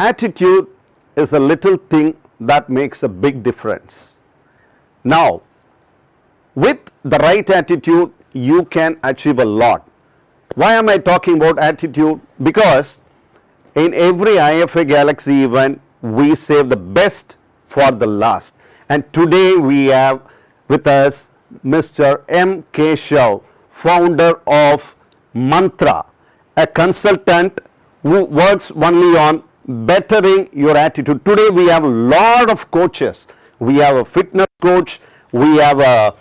attitude is the little thing that makes a big difference. Now, with the right attitude, you can achieve a lot. Why am I talking about attitude? Because in every IFA Galaxy event, we save the best for the last. And today we have with us Mr. M. Keshav, founder of Mantra, a consultant who works only on bettering your attitude. Today we have a lot of coaches. We have a fitness coach, we have a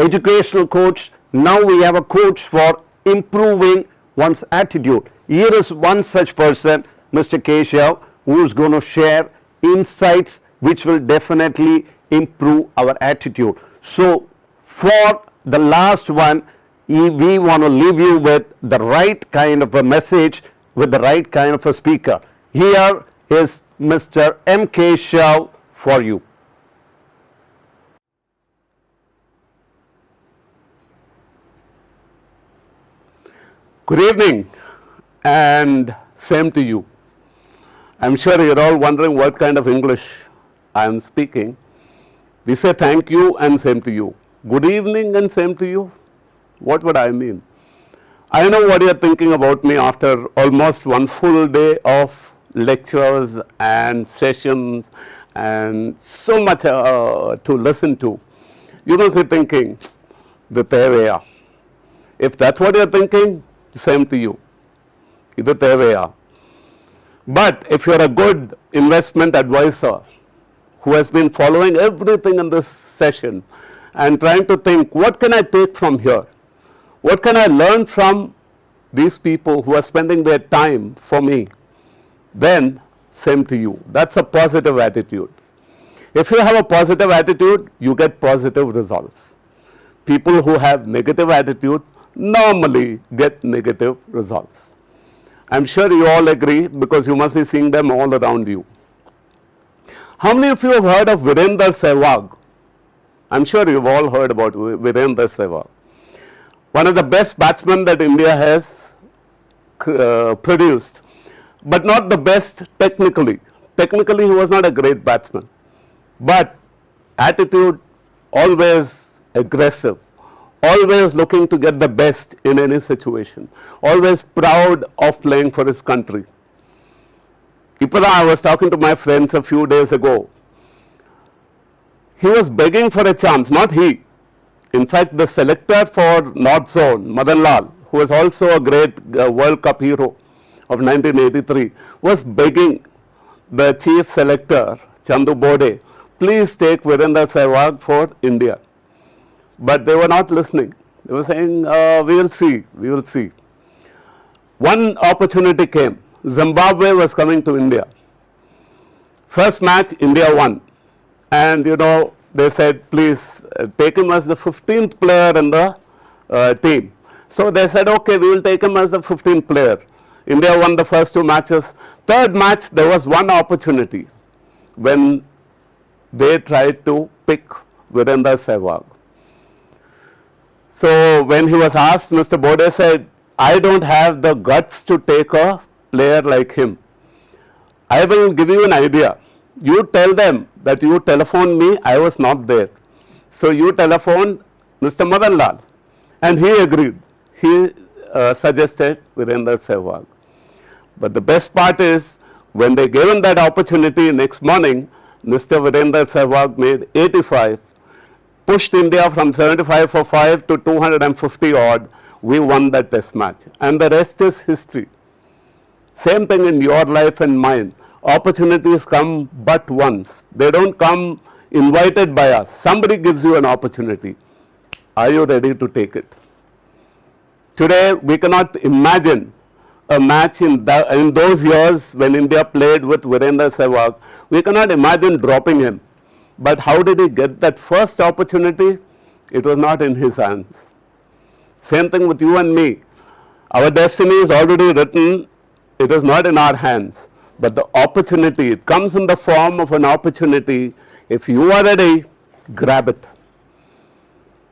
educational coach, now we have a coach for improving one's attitude. Here is one such person, Mr. Keshav, who is going to share insights which will definitely improve our attitude. So for the last one, we want to leave you with the right kind of a message, with the right kind of a speaker. Here is Mr. M. Keshav for you. Good evening and same to you. I'm sure you're all wondering what kind of English I am speaking. We say thank you and same to you. Good evening and same to you. What would I mean? I know what you're thinking about me after almost one full day of lectures and sessions and so much to listen to. You must be thinking, Viteveya. If that's what you're thinking, same to you. Idu Teveya. But if you're a good investment advisor who has been following everything in this session and trying to think, what can I take from here? What can I learn from these people who are spending their time for me? Then same to you. That's a positive attitude. If you have a positive attitude, you get positive results. People who have negative attitudes normally get negative results. I'm sure you all agree because you must be seeing them all around you. How many of you have heard of Virendra Sehwag? I'm sure you've all heard about Virendra Sehwag. One of the best batsmen that India has produced, but not the best technically. Technically he was not a great batsman, but attitude, always aggressive, always looking to get the best in any situation, always proud of playing for his country. I was talking to my friends a few days ago. He was begging for a chance, not he. In fact, the selector for North Zone, Madan Lal, who was also a great World Cup hero of 1983, was begging the chief selector, Chandu Bode, please take Virendra Sehwag for India. But they were not listening. They were saying, we will see, we will see. One opportunity came. Zimbabwe was coming to India. First match, India won. And you know, they said, please take him as the 15th player in the team. So they said, okay, we will take him as the 15th player. India won the first two matches. Third match, there was one opportunity when they tried to pick Virendra Sehwag. So when he was asked, Mr. Bode said, I don't have the guts to take a player like him. I will give you an idea. You tell them that you telephoned me, I was not there. So you telephoned Mr. Madan Lal, and he agreed. He suggested Virendra Sehwag. But the best part is, when they gave him that opportunity next morning, Mr. Virendra Sehwag made 85, pushed India from 75 for 5 to 250 odd. We won that test match, and the rest is history. Same thing in your life and mine. Opportunities come but once. They don't come invited by us. Somebody gives you an opportunity. Are you ready to take it? Today, we cannot imagine a match in those years when India played with Virendra Sehwag. We cannot imagine dropping him. But how did he get that first opportunity? It was not in his hands. Same thing with you and me. Our destiny is already written. It is not in our hands. But the opportunity, it comes in the form of an opportunity. If you are ready, grab it.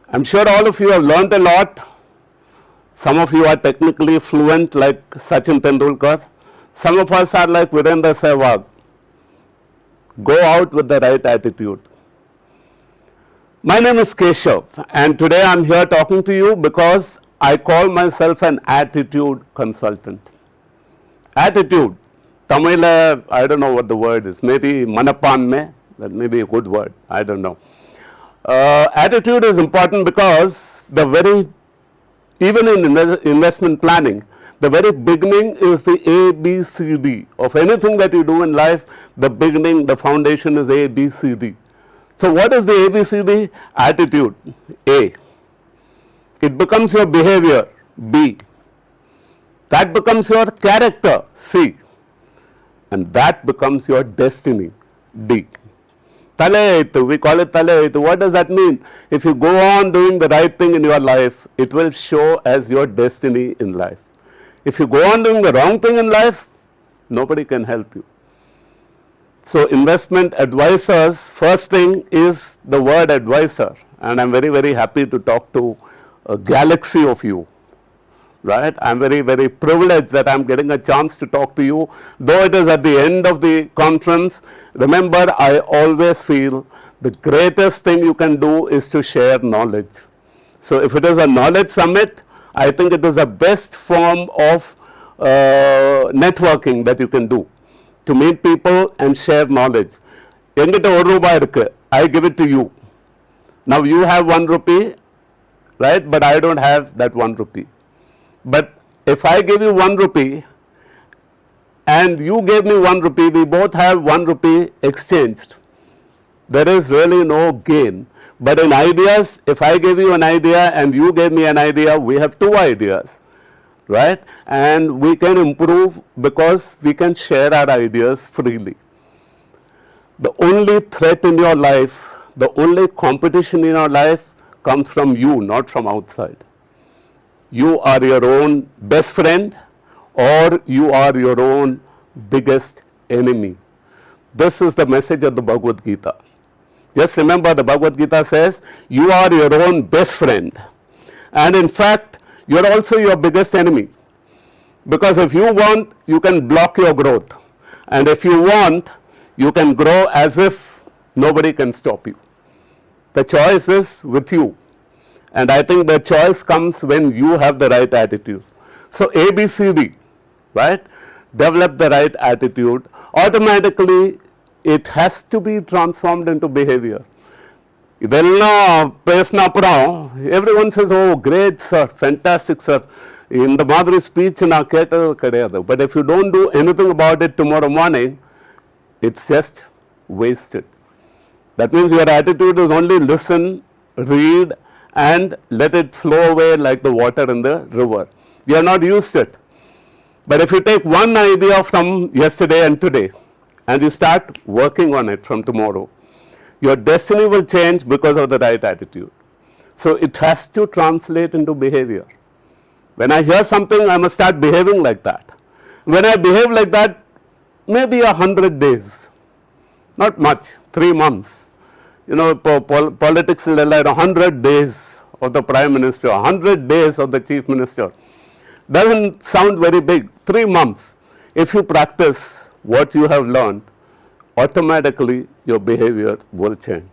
I'm sure all of you have learned a lot. Some of you are technically fluent like Sachin Tendulkar. Some of us are like Virendra Sehwag. Go out with the right attitude. My name is Keshav, and today I'm here talking to you because I call myself an attitude consultant. Attitude. Tamil, I don't know what the word is. Maybe manapanme, that may be a good word. I don't know. Attitude is important because even in investment planning, the very beginning is the ABCD of anything that you do in life. The beginning, the foundation is ABCD. So what is the ABCD? Attitude, A. It becomes your behavior, B. That becomes your character, C. And that becomes your destiny, D. Tale, we call it tale. What does that mean? If you go on doing the right thing in your life, it will show as your destiny in life. If you go on doing the wrong thing in life, nobody can help you. So investment advisors, first thing is the word advisor, and I'm very, very happy to talk to a galaxy of you, right? I'm very, very privileged that I'm getting a chance to talk to you, though it is at the end of the conference. Remember, I always feel the greatest thing you can do is to share knowledge. So if it is a knowledge summit, I think it is the best form of networking that you can do, to meet people and share knowledge. I give it to you. Now you have 1 rupee, right? But I don't have that 1 rupee. But if I give you 1 rupee and you gave me 1 rupee, we both have 1 rupee exchanged. There is really no gain. But in ideas, if I gave you an idea and you gave me an idea, we have 2 ideas, right? And we can improve because we can share our ideas freely. The only threat in your life, the only competition in your life comes from you, not from outside. You are your own best friend or you are your own biggest enemy. This is the message of the Bhagavad Gita. Just remember, the Bhagavad Gita says, you are your own best friend. And in fact, you're also your biggest enemy. Because if you want, you can block your growth. And if you want, you can grow as if nobody can stop you. The choice is with you. And I think the choice comes when you have the right attitude. So ABCD, right? Develop the right attitude. Automatically, it has to be transformed into behavior. Everyone says, oh, great, sir, fantastic, sir. In the Madhuri speech, but if you don't do anything about it tomorrow morning, it's just wasted. That means your attitude is only listen, read, and let it flow away like the water in the river. You are not used to it. But if you take one idea from yesterday and today, and you start working on it from tomorrow, your destiny will change because of the right attitude. So it has to translate into behavior. When I hear something, I must start behaving like that. When I behave like that, maybe 100 days, not much, 3 months. You know, politics is like 100 days of the Prime Minister, 100 days of the Chief Minister. Doesn't sound very big, 3 months. If you practice what you have learned, automatically your behavior will change.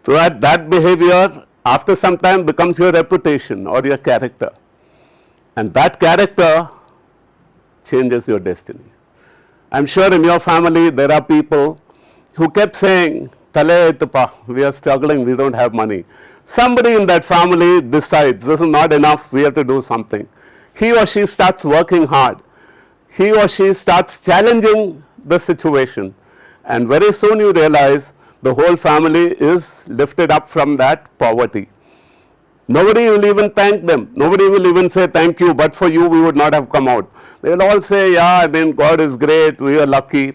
So that behavior after some time becomes your reputation or your character. And that character changes your destiny. I'm sure in your family there are people who kept saying, Tale Tupa, we are struggling, we don't have money. Somebody in that family decides this is not enough, we have to do something. He or she starts working hard. He or she starts challenging the situation. And very soon you realize the whole family is lifted up from that poverty. Nobody will even thank them. Nobody will even say thank you, but for you we would not have come out. They will all say, yeah, I mean, God is great, we are lucky.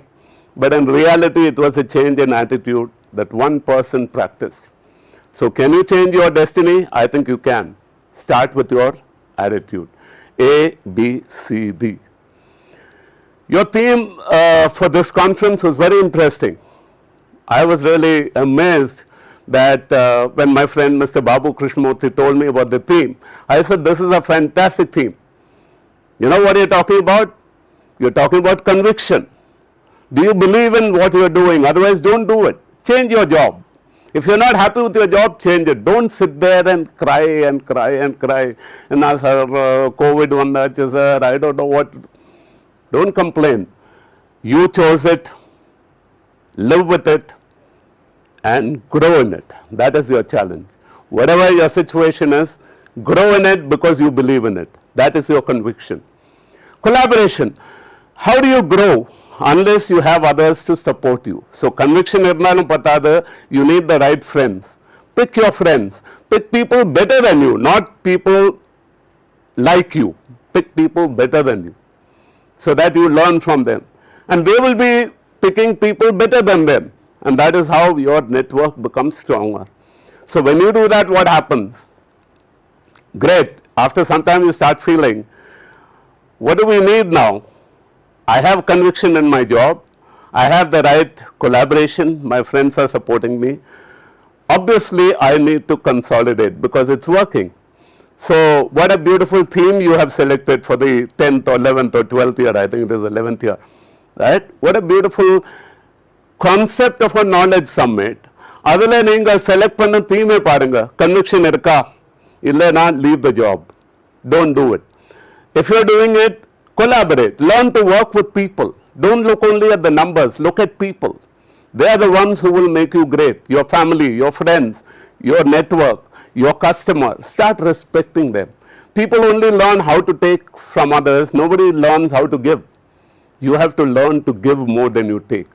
But in reality, it was a change in attitude that one person practiced. So can you change your destiny? I think you can. Start with your attitude. A, B, C, D. Your theme for this conference was very interesting. I was really amazed that when my friend Mr. Babu Krishnamurthy told me about the theme, I said, this is a fantastic theme. You know what you're talking about? You're talking about conviction. Do you believe in what you're doing? Otherwise, don't do it. Change your job. If you're not happy with your job, change it. Don't sit there and cry and cry and cry. And now, sir, COVID one, sir, I don't know what. Don't complain. You chose it, live with it, and grow in it. That is your challenge. Whatever your situation is, grow in it because you believe in it. That is your conviction. Collaboration. How do you grow unless you have others to support you? So conviction irnalum patada, you need the right friends. Pick your friends. Pick people better than you, not people like you. Pick people better than you so that you learn from them. And they will be picking people better than them. And that is how your network becomes stronger. So when you do that, what happens? Great. After some time you start feeling, what do we need now? I have conviction in my job. I have the right collaboration. My friends are supporting me. Obviously, I need to consolidate because it's working. So what a beautiful theme you have selected for the 10th or 11th or 12th year. I think it is 11th year. Right? What a beautiful concept of a knowledge summit. Adula neenga select panna theme parunga. Conviction irka. Illena, leave the job. Don't do it. If you're doing it, collaborate. Learn to work with people. Don't look only at the numbers. Look at people. They are the ones who will make you great. Your family, your friends, your network, your customers. Start respecting them. People only learn how to take from others. Nobody learns how to give. You have to learn to give more than you take.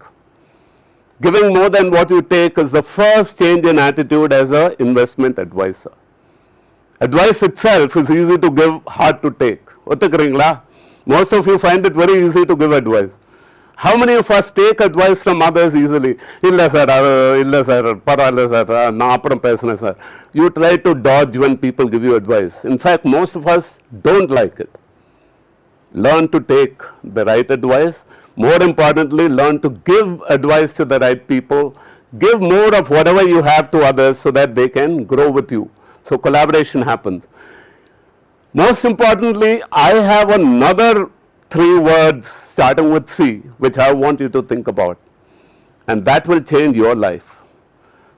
Giving more than what you take is the first change in attitude as an investment advisor. Advice itself is easy to give, hard to take. Most of you find it very easy to give advice. How many of us take advice from others easily? Illa sir, parale sir, na apram pesana sir. You try to dodge when people give you advice. In fact, most of us don't like it. Learn to take the right advice. More importantly, learn to give advice to the right people. Give more of whatever you have to others so that they can grow with you. So collaboration happens. Most importantly, I have another 3 words starting with C, which I want you to think about. And that will change your life.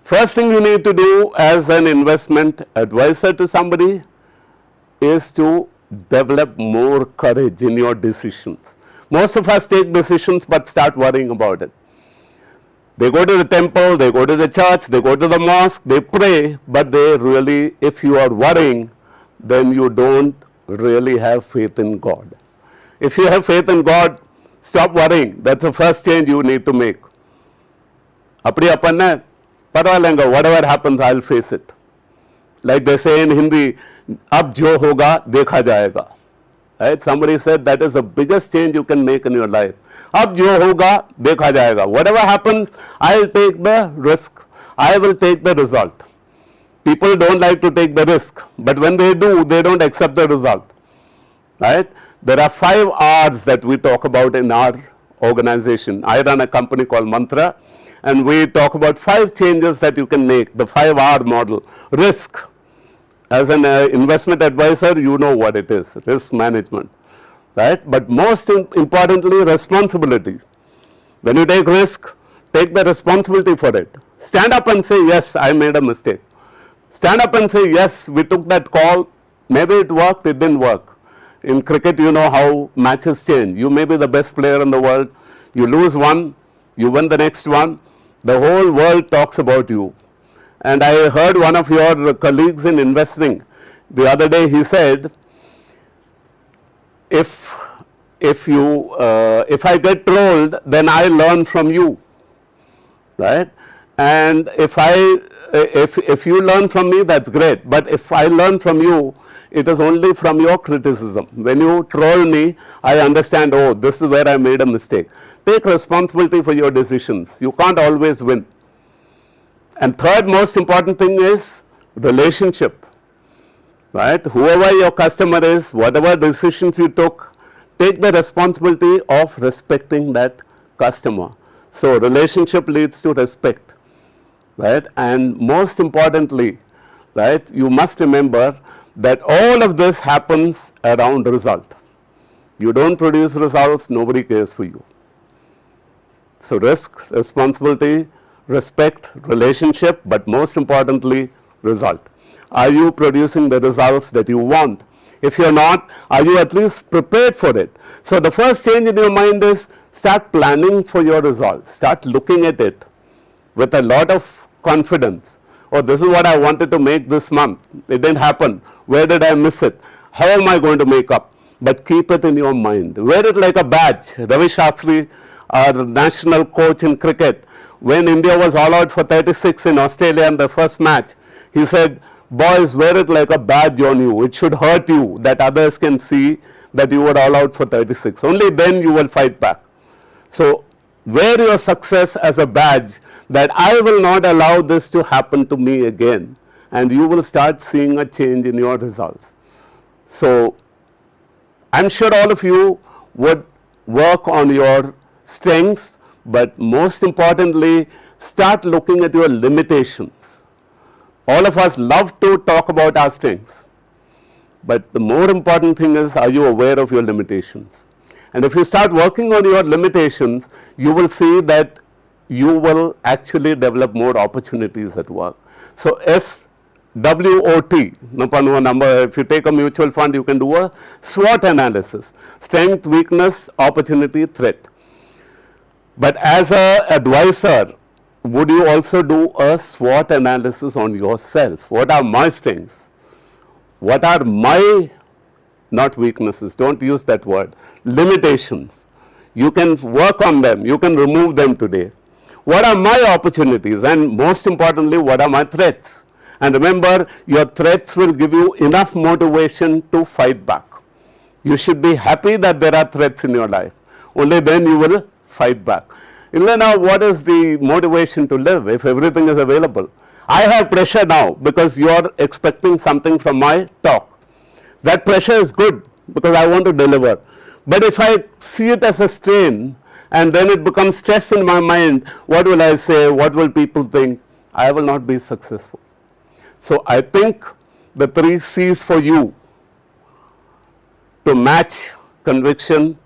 First thing you need to do as an investment advisor to somebody is to develop more courage in your decisions. Most of us take decisions but start worrying about it. They go to the temple, they go to the church, they go to the mosque, they pray, but they really, if you are worrying, then you don't really have faith in God. If you have faith in God, stop worrying. That's the first change you need to make. Apdi apanna, parvalenga, whatever happens, I'll face it. Like they say in Hindi, ab jo hoga, dekha jayega. Right? Somebody said that is the biggest change you can make in your life. Ab jo hoga, dekha jayega. Whatever happens, I'll take the risk. I will take the result. People don't like to take the risk, but when they do, they don't accept the result. Right? There are 5 R's that we talk about in our organization. I run a company called Mantra, and we talk about 5 changes that you can make, the 5R model. Risk. As an investment advisor, you know what it is, risk management. Right? But most importantly, responsibility. When you take risk, take the responsibility for it. Stand up and say, yes, I made a mistake. Stand up and say, yes, we took that call. Maybe it worked, it didn't work. In cricket, you know how matches change. You may be the best player in the world. You lose one, you win the next one. The whole world talks about you. And I heard one of your colleagues in investing the other day, he said, if I get trolled, then I learn from you. Right? And if you learn from me, that's great. But if I learn from you, it is only from your criticism. When you troll me, I understand, oh, this is where I made a mistake. Take responsibility for your decisions. You can't always win. And third most important thing is relationship. Right? Whoever your customer is, whatever decisions you took, take the responsibility of respecting that customer. So relationship leads to respect. Right? And most importantly, right, you must remember that all of this happens around result. You don't produce results, nobody cares for you. So risk, responsibility, respect, relationship, but most importantly, result. Are you producing the results that you want? If you're not, are you at least prepared for it? So the first change in your mind is start planning for your results. Start looking at it with a lot of confidence. Oh, this is what I wanted to make this month. It didn't happen. Where did I miss it? How am I going to make up? But keep it in your mind. Wear it like a badge. Ravi Shastri, our national coach in cricket, when India was all out for 36 in Australia in the first match, he said, boys, wear it like a badge on you. It should hurt you that others can see that you were all out for 36. Only then you will fight back. So wear your success as a badge that I will not allow this to happen to me again. And you will start seeing a change in your results. So I'm sure all of you would work on your strengths, but most importantly, start looking at your limitations. All of us love to talk about our strengths, but the more important thing is, are you aware of your limitations? And if you start working on your limitations, you will see that you will actually develop more opportunities at work. So SWOT, number, if you take a mutual fund, you can do a SWOT analysis: strength, weakness, opportunity, threat. But as an advisor, would you also do a SWOT analysis on yourself? What are my strengths? What are my, not weaknesses, don't use that word, limitations? You can work on them, you can remove them today. What are my opportunities? And most importantly, what are my threats? And remember, your threats will give you enough motivation to fight back. You should be happy that there are threats in your life. Only then you will fight back. Now, what is the motivation to live if everything is available? I have pressure now because you are expecting something from my talk. That pressure is good because I want to deliver. But if I see it as a strain and then it becomes stress in my mind, what will I say? What will people think? I will not be successful. So I think the 3 C's for you to match conviction,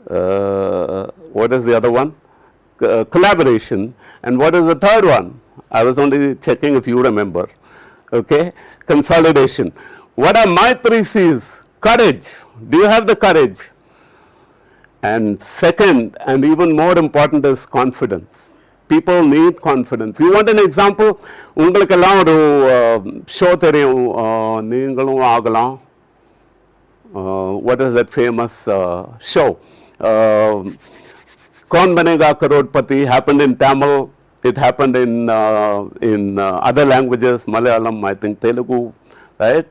what is the other one? Collaboration. And what is the third one? I was only checking if you remember. Okay, consolidation. What are my 3 C's? Courage. Do you have the courage? And second, and even more important, is confidence. People need confidence. You want an example? உங்களுக்கெல்லாம் ஒரு show தெரியும், நீங்களும் ஆகலாம். What is that famous show? Kaun Banega Crorepati happened in Tamil. It happened in other languages, Malayalam, I think Telugu, right?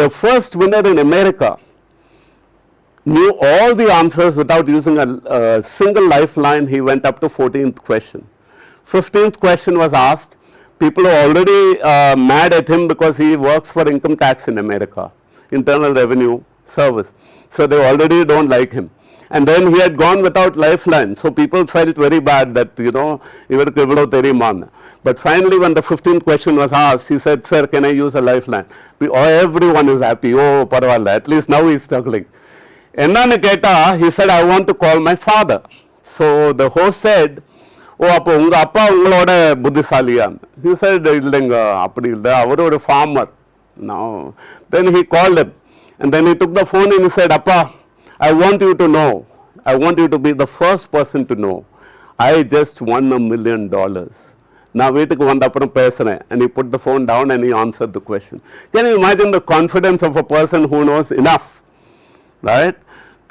The first winner in America knew all the answers without using a single lifeline. He went up to 14th question. 15th question was asked. People are already mad at him because he works for income tax in America, Internal Revenue Service. So they already don't like him. And then he had gone without lifeline. So people felt very bad that, but finally when the 15th question was asked, he said, sir, can I use a lifeline? Everyone is happy. Oh, parvala. At least now he's struggling. He said, I want to call my father. So the host said, oh, he said, a farmer. No. Then he called him. And then he took the phone and he said, Appa, I want you to know, I want you to be the first person to know, I just won $1 million. Now வீட்டுக்கு வந்த அப்புறம் பேசுறேன். And he put the phone down and he answered the question. Can you imagine the confidence of a person who knows enough, right,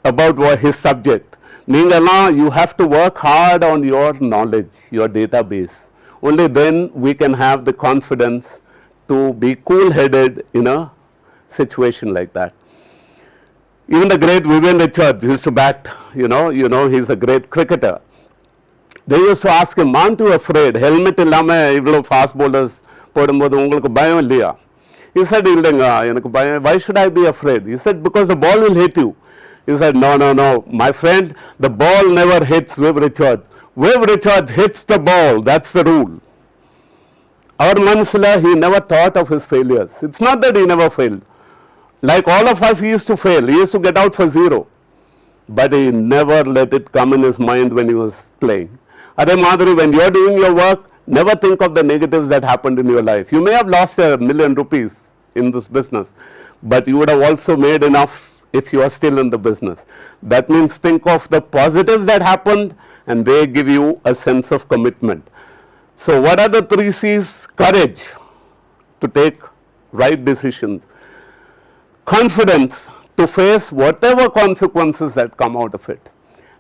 about what his subject? நீங்கெல்லாம், you have to work hard on your knowledge, your database. Only then we can have the confidence to be cool-headed in a situation like that. Even the great Vivian Richards used to bat, he's a great cricketer. They used to ask him, aren't you afraid? Helmet illama ivlo fast bowlers podumbodhu ungalku bayam illaya? He said, illenga enakku bayam. Why should I be afraid? He said, because the ball will hit you. He said, no, my friend, the ball never hits Viv Richards. Viv Richards hits the ball. That's the rule. Our Mansala, he never thought of his failures. It's not that he never failed. Like all of us, he used to fail. He used to get out for zero. But he never let it come in his mind when he was playing. Adhe Madhuri, when you're doing your work, never think of the negatives that happened in your life. You may have lost ₹1,000,000 in this business, but you would have also made enough if you are still in the business. That means think of the positives that happened, and they give you a sense of commitment. So what are the 3 C's? Courage to take right decisions, confidence to face whatever consequences that come out of it,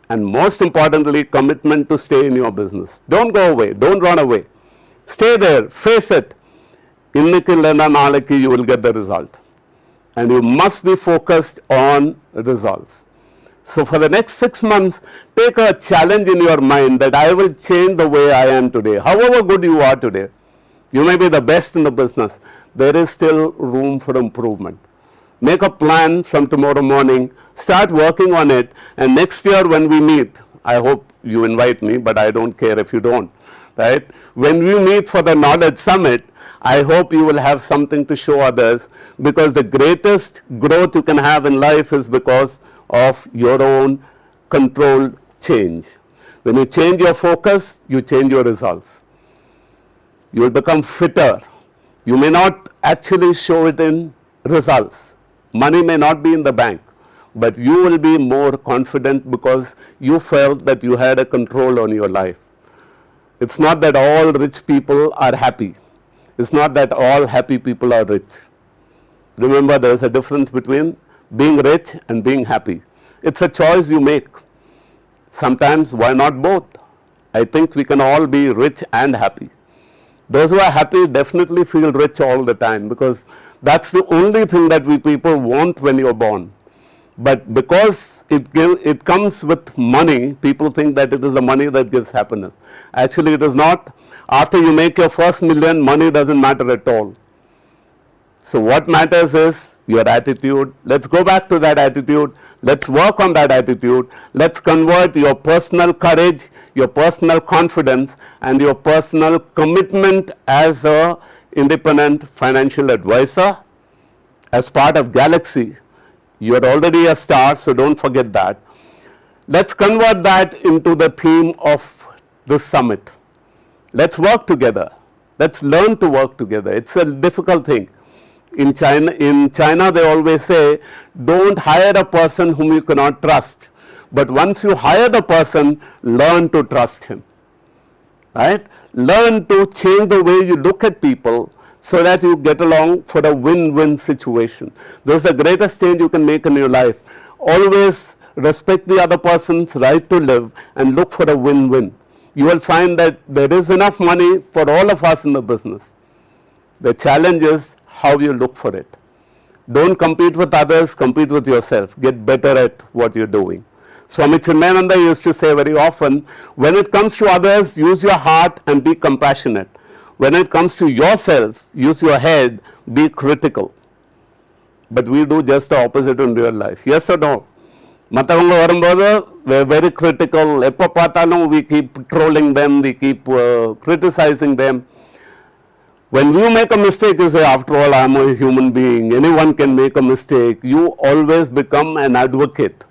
and most importantly, commitment to stay in your business. Don't go away, don't run away. Stay there, face it. Inniki illana naaliki you will get the result. And you must be focused on results. So for the next 6 months, take a challenge in your mind that I will change the way I am today. However good you are today, you may be the best in the business, there is still room for improvement. Make a plan from tomorrow morning, start working on it, and next year when we meet, I hope you invite me, but I don't care if you don't, right? When we meet for the Knowledge Summit, I hope you will have something to show others, because the greatest growth you can have in life is because of your own controlled change. When you change your focus, you change your results. You will become fitter. You may not actually show it in results. Money may not be in the bank, but you will be more confident because you felt that you had a control on your life. It's not that all rich people are happy. It's not that all happy people are rich. Remember, there is a difference between being rich and being happy. It's a choice you make. Sometimes, why not both? I think we can all be rich and happy. Those who are happy definitely feel rich all the time, because that's the only thing that we people want when you're born. But because it comes with money, people think that it is the money that gives happiness. Actually, it is not. After you make your first million, money doesn't matter at all. So what matters is your attitude. Let's go back to that attitude. Let's work on that attitude. Let's convert your personal courage, your personal confidence, and your personal commitment as an independent financial advisor, as part of Galaxy. You're already a star, so don't forget that. Let's convert that into the theme of this summit. Let's work together. Let's learn to work together. It's a difficult thing. In China, they always say, don't hire a person whom you cannot trust. But once you hire the person, learn to trust him. Right? Learn to change the way you look at people so that you get along for a win-win situation. This is the greatest change you can make in your life. Always respect the other person's right to live and look for a win-win. You will find that there is enough money for all of us in the business. The challenge is how you look for it. Don't compete with others, compete with yourself. Get better at what you're doing. Swami Chinmayananda used to say very often, when it comes to others, use your heart and be compassionate. When it comes to yourself, use your head, be critical. But we do just the opposite in real life. Yes or no? மற்றவங்க வரும்போது we're very critical. எப்போ பார்த்தாலும் we keep trolling them, we keep criticizing them. When you make a mistake, you say, after all, I'm a human being. Anyone can make a mistake. You always become an advocate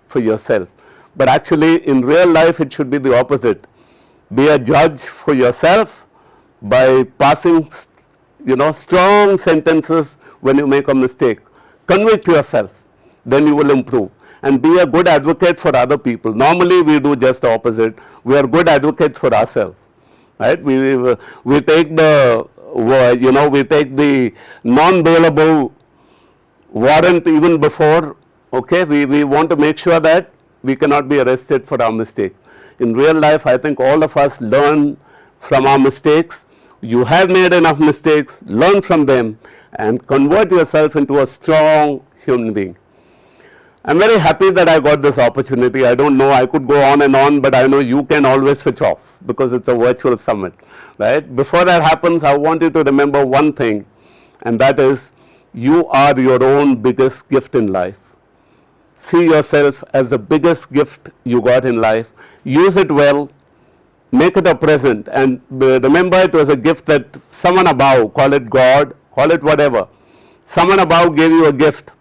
for yourself. But actually, in real life, it should be the opposite. Be a judge for yourself by passing, strong sentences when you make a mistake. Convict yourself. Then you will improve. And be a good advocate for other people. Normally, we do just the opposite. We are good advocates for ourselves. Right? We take we take the non-bailable warrant even before. Okay, we want to make sure that we cannot be arrested for our mistake. In real life, I think all of us learn from our mistakes. You have made enough mistakes, learn from them, and convert yourself into a strong human being. I'm very happy that I got this opportunity. I don't know, I could go on and on, but I know you can always switch off because it's a virtual summit, right? Before that happens, I want you to remember one thing, and that is you are your own biggest gift in life. See yourself as the biggest gift you got in life. Use it well, make it a present, and remember it was a gift that someone above, call it God, call it whatever, someone above gave you a gift.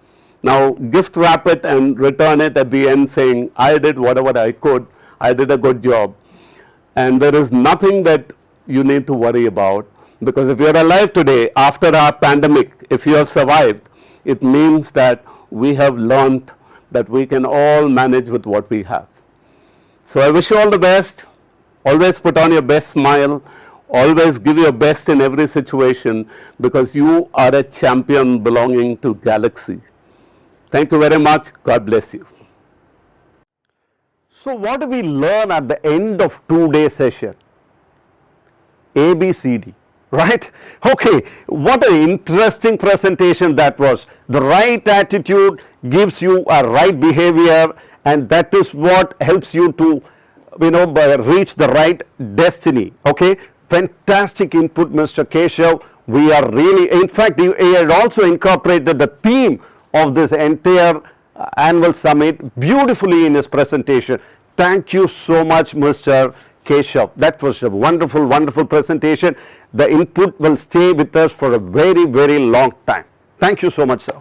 Now gift wrap it and return it at the end saying, I did whatever I could, I did a good job. And there is nothing that you need to worry about, because if you're alive today after our pandemic, if you have survived, it means that we have learned that we can all manage with what we have. So I wish you all the best. Always put on your best smile. Always give your best in every situation, because you are a champion belonging to Galaxy. Thank you very much. God bless you. So what do we learn at the end of 2-day session? ABCD, right? Okay, what an interesting presentation that was. The right attitude gives you a right behavior, and that is what helps you to, reach the right destiny. Okay, fantastic input, Mr. Keshav. We are really, in fact, you had also incorporated the theme of this entire annual summit beautifully in his presentation. Thank you so much, Mr. Keshav. That was a wonderful, wonderful presentation. The input will stay with us for a very, very long time. Thank you so much, sir.